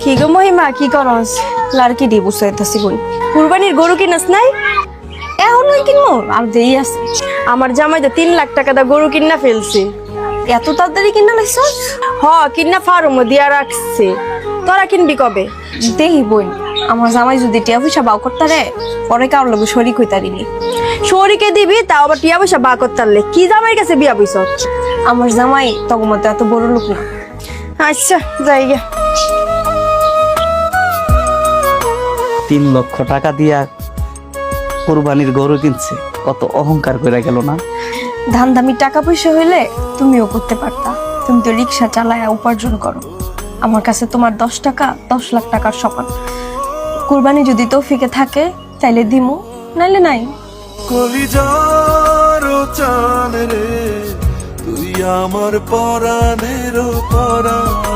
কি গো মহিমা, কি করস? লাড়কি দি বুঝাইতাছি বোন। কুরবানির গরু কিনস নাই? এখন ওই কিনবো আর দেই আছে। আমার জামাই তো 3 লাখ টাকা দা গরু কিনা ফেলছে। এত তাড়াতাড়ি কিনা লাইছস? কিনা ফার্মও দিয়া রাখছে। তোরা কিনবি কবে? দেহি বোন, আমার জামাই যদি টিয়া পয়সা বাও করতারে পরে কারোর লগে শরিক হইতারিনি। শরীকে দিবি, তাও আবার টিয়া পয়সা বা করতারলে কি জামাইয়ের কাছে বিয়া পয়সা? আমার জামাই তখন মতো এত বড় লোক না। আচ্ছা যাই গে। 3 লক্ষ টাকা দিয়া কুরবানির গরু কিনছে, কত অহংকার করে গেল না? ধান দামি টাকা পয়সা হইলে তুমিও করতে পারতা। তুমি তো রিক্সা চালায় উপার্জন করো। আমার কাছে তোমার 10 টাকা 10 লাখ টাকার সমান। কুরবানি যদি তৌফিকে থাকে তাইলে দিমু, নাইলে নাই। কলিজার চান রে তুই আমার পরাণের পরাণ।